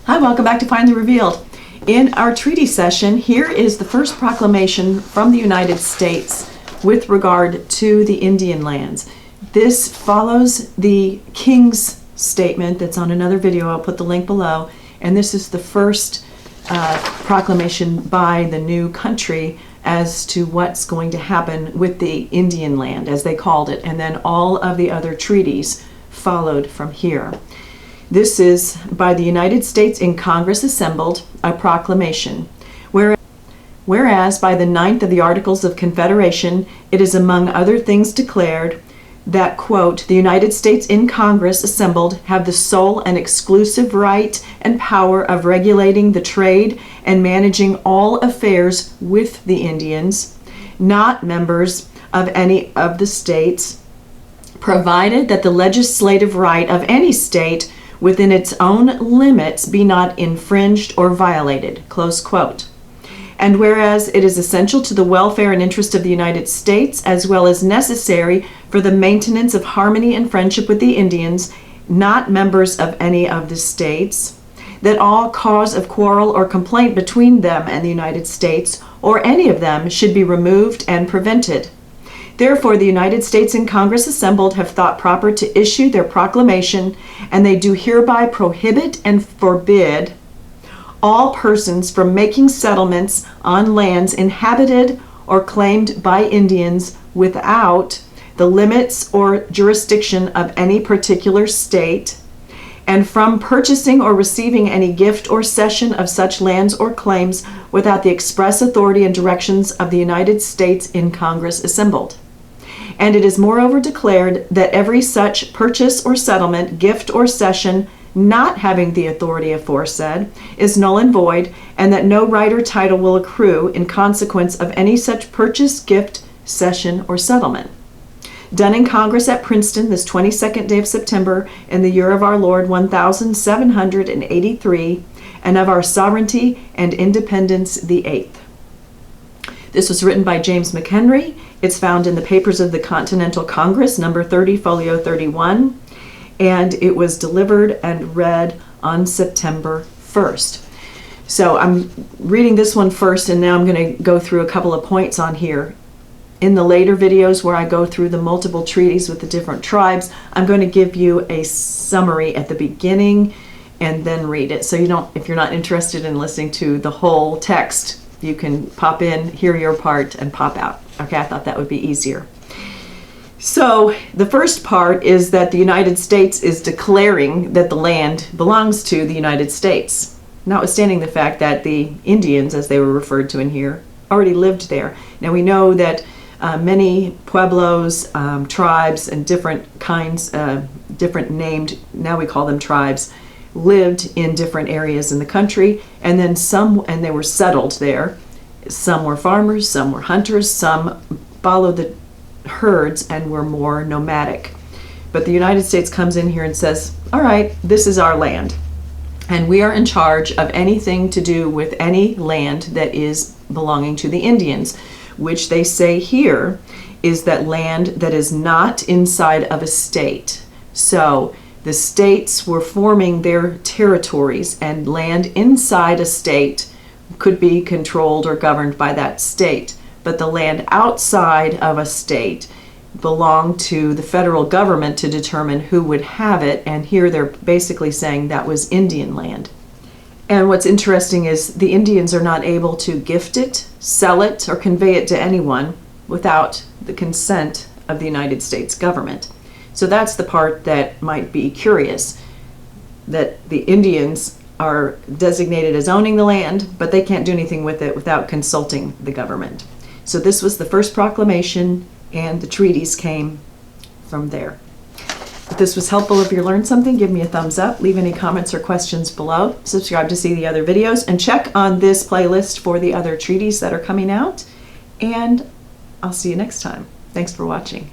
Hi, welcome back to Finally Revealed. In our treaty session, here is the first proclamation from the United States with regard to the Indian lands. This follows the King's statement that's on another video. I'll put the link below. And this is the first proclamation by the new country as to what's going to happen with the Indian land, as they called it. And then all of the other treaties followed from here. This is by the United States in Congress assembled, a proclamation. Whereas by the 9th of the Articles of Confederation, it is among other things declared that, quote, the United States in Congress assembled have the sole and exclusive right and power of regulating the trade and managing all affairs with the Indians, not members of any of the states, provided that the legislative right of any state within its own limits be not infringed or violated, close quote. And whereas it is essential to the welfare and interest of the United States, as well as necessary for the maintenance of harmony and friendship with the Indians, not members of any of the states, that all cause of quarrel or complaint between them and the United States, or any of them, should be removed and prevented. Therefore, the United States in Congress assembled have thought proper to issue their proclamation, and they do hereby prohibit and forbid all persons from making settlements on lands inhabited or claimed by Indians without the limits or jurisdiction of any particular state, and from purchasing or receiving any gift or cession of such lands or claims without the express authority and directions of the United States in Congress assembled. And it is moreover declared that every such purchase or settlement, gift or cession, not having the authority aforesaid, is null and void, and that no right or title will accrue in consequence of any such purchase, gift, cession, or settlement. Done in Congress at Princeton this 22nd day of September in the year of our Lord 1783, and of our sovereignty and independence the 8th. This was written by James McHenry. It's found in the Papers of the Continental Congress, number 30, folio 31, and it was delivered and read on September 1st. So I'm reading this one first, and now I'm going to go through a couple of points on here. In the later videos where I go through the multiple treaties with the different tribes, I'm going to give you a summary at the beginning and then read it. So you don't, if you're not interested in listening to the whole text, you can pop in, hear your part, and pop out. Okay, I thought that would be easier. So the first part is that the United States is declaring that the land belongs to the United States, notwithstanding the fact that the Indians, as they were referred to in here, already lived there. Now we know that many pueblos, tribes, and different kinds, different named, now we call them tribes, lived in different areas in the country, and then and they were settled there. Some were farmers, some were hunters, some followed the herds and were more nomadic. But the United States comes in here and says, all right, this is our land, and we are in charge of anything to do with any land that is belonging to the Indians, which they say here is that land that is not inside of a state. So the states were forming their territories, and land inside a state could be controlled or governed by that state. But the land outside of a state belonged to the federal government to determine who would have it, and here they're basically saying that was Indian land. And what's interesting is the Indians are not able to gift it, sell it, or convey it to anyone without the consent of the United States government. So that's the part that might be curious, that the Indians are designated as owning the land, but they can't do anything with it without consulting the government. So this was the first proclamation, and the treaties came from there. If this was helpful, if you learned something, give me a thumbs up, leave any comments or questions below, subscribe to see the other videos, and check on this playlist for the other treaties that are coming out, and I'll see you next time. Thanks for watching.